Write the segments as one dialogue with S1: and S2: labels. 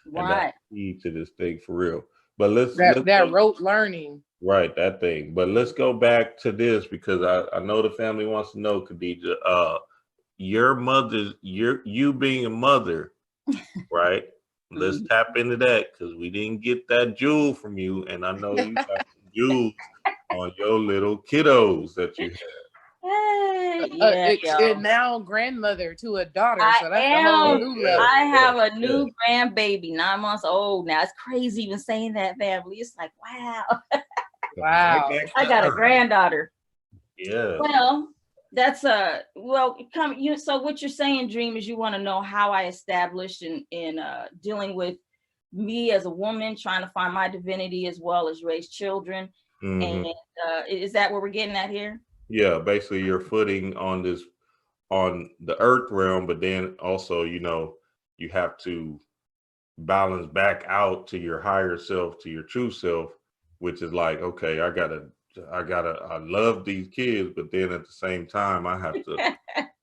S1: And that's
S2: Right.
S1: key to this thing for real. But let's
S3: That
S1: go,
S3: rote learning.
S1: right, that thing. But let's go back to this because I know the family wants to know, Khadija. Your mother's you being a mother, right? Let's
S2: Mhm.
S1: tap into that because we didn't get that jewel from you, and I know you got some jewels on your little kiddos that you have.
S2: Hey, yeah,
S3: And
S2: yo.
S3: now grandmother to a daughter,
S2: I
S3: so that's a whole
S2: am.
S1: Oh
S3: new
S1: yes,
S2: I
S3: level.
S1: yes,
S2: have a
S1: yes.
S2: new grandbaby, 9 months old now. It's crazy even saying that, family. It's like, wow,
S1: Coming right
S3: Wow.
S1: back
S2: I
S1: to
S2: got a
S1: earth.
S2: granddaughter.
S1: Yes.
S2: Well, that's well, come you. So what you're saying, Dream, is you want to know how I established in dealing with me as a woman trying to find my divinity as well as raise children, and
S1: Hmm.
S2: is that what we're getting at here?
S1: Yeah, basically your footing on the earth realm, but then also, you have to balance back out to your higher self, to your true self, which is like, okay, I love these kids, but then at the same time, I have to,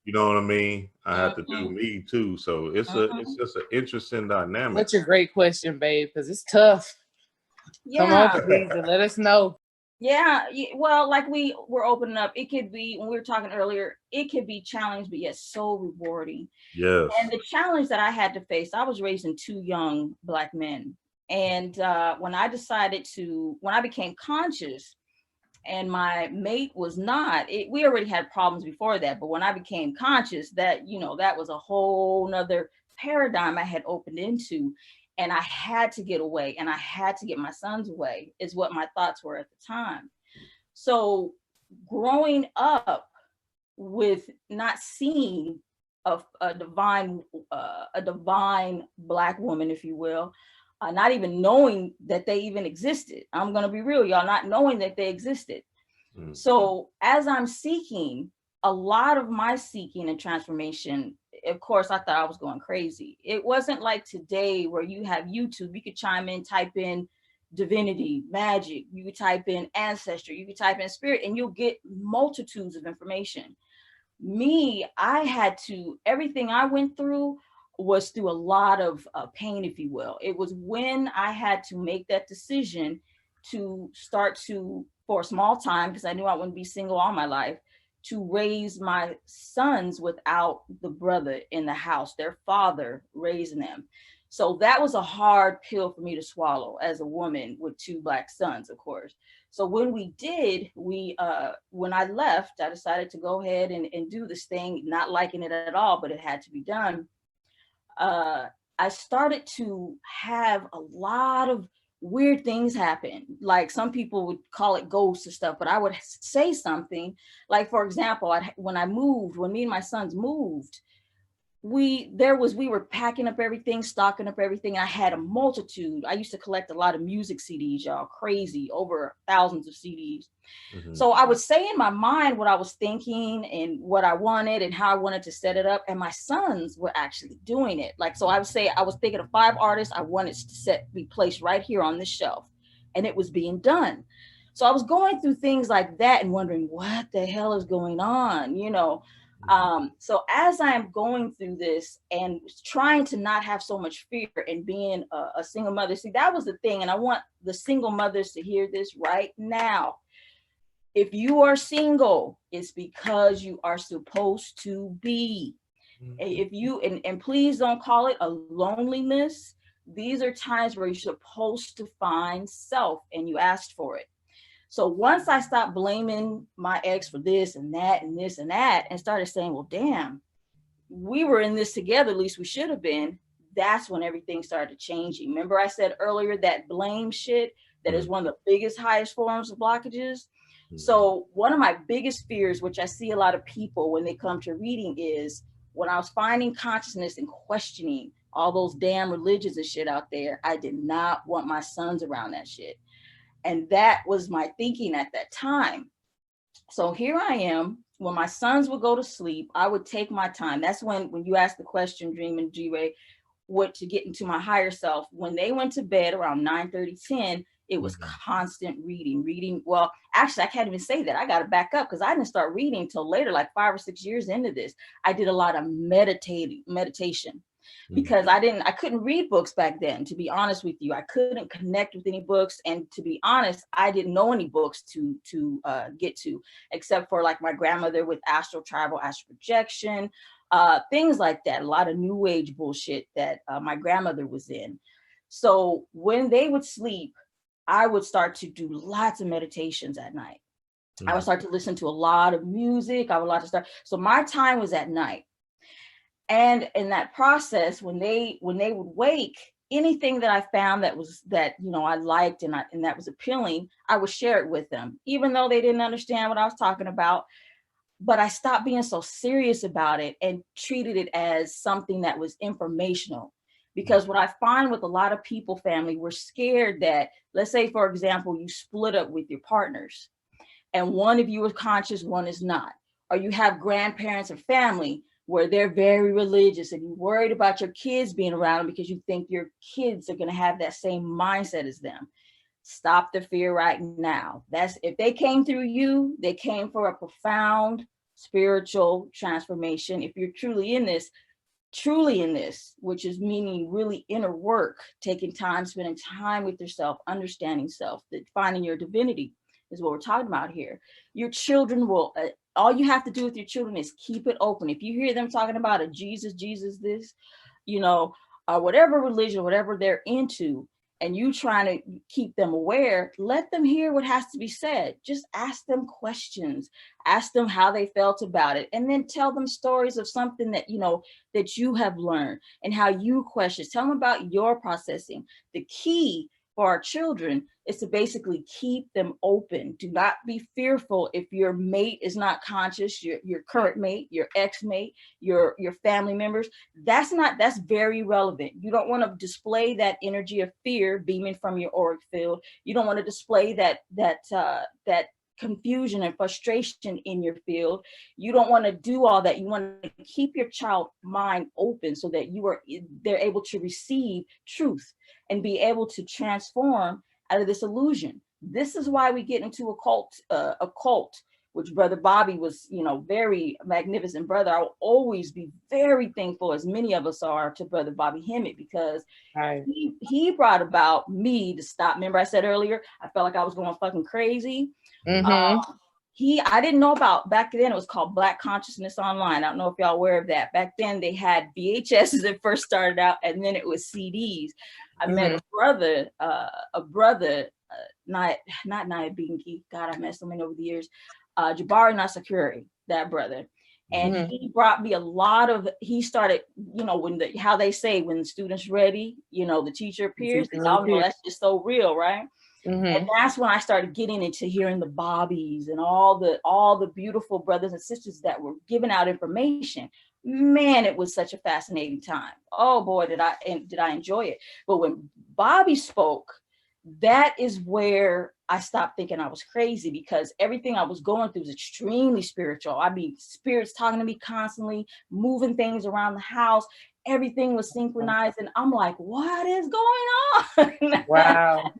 S1: you know what I mean? I have to do
S2: Mhm,
S1: me too. So it's
S2: mhm.
S1: just an interesting dynamic.
S3: Such a great question, babe, because it's tough. Come on,
S2: Yeah.
S3: Khadija, let us know.
S2: Yeah, well, like we were opening up, it could be when we were talking earlier, it could be challenging, but yet so rewarding. And
S1: Yes.
S2: the challenge that I had to face, I was raising two young Black men. And when I became conscious and my mate was not, we already had problems before that. But when I became conscious, that was a whole nother paradigm I had opened into. And I had to get away and I had to get my sons away, is what my thoughts were at the time. So growing up with not seeing a divine Black woman, if you will, not even knowing that they even existed. I'm gonna be real, y'all, not knowing that they existed.
S1: Mm.
S2: So as I'm seeking, a lot of my seeking and transformation, of course, I thought I was going crazy. It wasn't like today where you have YouTube, you could chime in, type in divinity, magic, you could type in ancestry, you could type in spirit, and you'll get multitudes of information. Me, I had to, everything I went through was through a lot of pain, if you will. It was when I had to make that decision to start to, for a small time, because I knew I wouldn't be single all my life, to raise my sons without the brother in the house, their father raising them. So that was a hard pill for me to swallow as a woman with two Black sons, of course. So when we did, when I left, I decided to go ahead and do this thing, not liking it at all, but it had to be done. Uh, I started to have a lot of weird things happen. Like some people would call it ghosts or stuff, but I would say something. Like, for example, when me and my sons moved, we were packing up everything, stocking up everything. I had a multitude. I used to collect a lot of music CDs, y'all, crazy, over thousands of CDs.
S1: Hmm.
S2: So I would say in my mind what I was thinking and what I wanted and how I wanted to set it up, and my sons were actually doing it. Like, so I would say I was thinking of 5 artists I wanted to be placed right here on this shelf, and it was being done. So I was going through things like that and wondering what the hell is going on. So as I am going through this and trying to not have so much fear and being a single mother, see, that was the thing. And I want the single mothers to hear this right now. If you are single, it's because you are supposed to be. If you, and please don't call it a loneliness. These are times where you're supposed to find self and you asked for it. So once I stopped blaming my ex for this and that and this and that and started saying, well, damn, we were in this together, at least we should have been, that's when everything started changing. Remember I said earlier that blame shit, that is one of the biggest, highest forms of blockages. So one of my biggest fears, which I see a lot of people when they come to reading, is when I was finding consciousness and questioning all those damn religions and shit out there, I did not want my sons around that shit. And that was my thinking at that time. So here I am. When my sons would go to sleep, I would take my time. That's when you asked the question, Dream and G-Ray, what to get into my higher self. When they went to bed around 9:30, 10, it was constant reading. Well, actually, I can't even say that. I got to back up because I didn't start reading until later, like 5 or 6 years into this. I did a lot of meditation. because I couldn't read books back then, to be honest with you. I couldn't connect with any books. And to be honest, I didn't know any books to get to, except for like my grandmother with astral travel, astral projection, things like that. A lot of new age bullshit that my grandmother was in. So when they would sleep, I would start to do lots of meditations at night. I would start to listen to a lot of music. So my time was at night. And in that process, when they would wake, anything that I found that I liked and that was appealing, I would share it with them, even though they didn't understand what I was talking about. But I stopped being so serious about it and treated it as something that was informational. Because what I find with a lot of people, family, we're scared that, let's say, for example, you split up with your partners and one of you is conscious, one is not. Or you have grandparents or family where they're very religious and you're worried about your kids being around them because you think your kids are going to have that same mindset as them. Stop the fear right now. If they came through you, they came for a profound spiritual transformation. If you're truly in this, which is meaning really inner work, taking time, spending time with yourself, understanding self, finding your divinity is what we're talking about here. Your children will, all you have to do with your children is keep it open. If you hear them talking about a Jesus this, whatever religion, whatever they're into, and you trying to keep them aware, let them hear what has to be said. Just ask them questions, ask them how they felt about it, and then tell them stories of something that you have learned and how you question. Tell them about your processing. The key for our children is to basically keep them open. Do not be fearful if your mate is not conscious, your current mate, your ex-mate, your family members. That's very relevant. You don't want to display that energy of fear beaming from your auric field. You don't want to display that confusion and frustration in your field. You don't want to do all that. You want to keep your child mind open so that they're able to receive truth and be able to transform out of this illusion. This is why we get into occult, which Brother Bobby was, very magnificent brother. I will always be very thankful, as many of us are, to Brother Bobby Hemmett, because he brought about me to stop. Remember I said earlier, I felt like I was going fucking crazy. I didn't know about, back then it was called Black Consciousness Online. I don't know if y'all aware of that. Back then they had VHSs that first started out, and then it was CDs. I met a brother, not Naya Binky. God, I met so many over the years. Jabari Nasakuri, that brother. And he brought me a lot of, he started, how they say when the student's ready, the teacher appears, and y'all know that's just so real, right? And that's when I started getting into hearing the Bobbies and all the beautiful brothers and sisters that were giving out information. Man, it was such a fascinating time. Oh boy, did I enjoy it. But when Bobby spoke, that is where I stopped thinking I was crazy, because everything I was going through was extremely spiritual. I mean, spirits talking to me constantly, moving things around the house. Everything was synchronized, and I'm like, what is going on?
S3: Wow.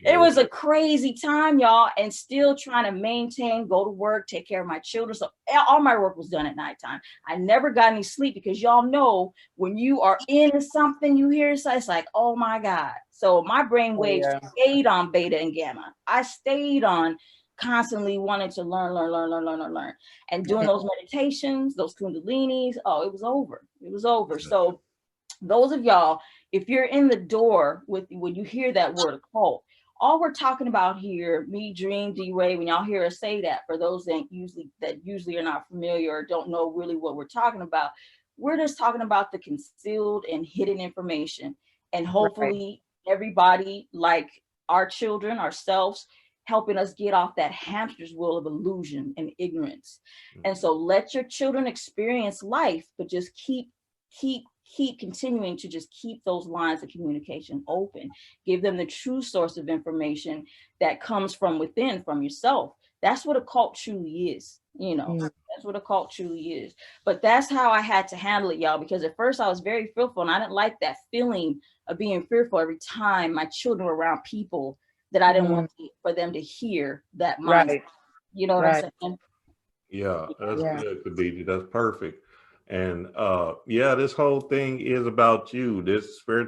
S2: It was a crazy time, y'all, and still trying to maintain, go to work, take care of my children. So all my work was done at nighttime. I never got any sleep, because y'all know when you are into something, you hear so it's like, oh my God. So my brain waves stayed on beta and gamma. I stayed on constantly wanting to learn, and doing those meditations, those kundalinis. Oh, it was over. It was over. So those of y'all, if you're in the door when you hear that word occult, all we're talking about here, me, Dream, D-Ray, when y'all hear us say that, for those that usually are not familiar or don't know really what we're talking about, we're just talking about the concealed and hidden information. And hopefully everybody, like our children, ourselves, helping us get off that hamster's wheel of illusion and ignorance. And so let your children experience life, but just keep continuing to just keep those lines of communication open. Give them the true source of information that comes from within, from yourself. That's what occult truly is. That's what occult truly is. But that's how I had to handle it, y'all, because at first I was very fearful, and I didn't like that feeling of being fearful every time my children were around people that I didn't want for them to hear that mindset. You know what I'm saying?
S1: Yeah, that's good, Khadija. That's perfect. And yeah, this whole thing is about you. This spiritual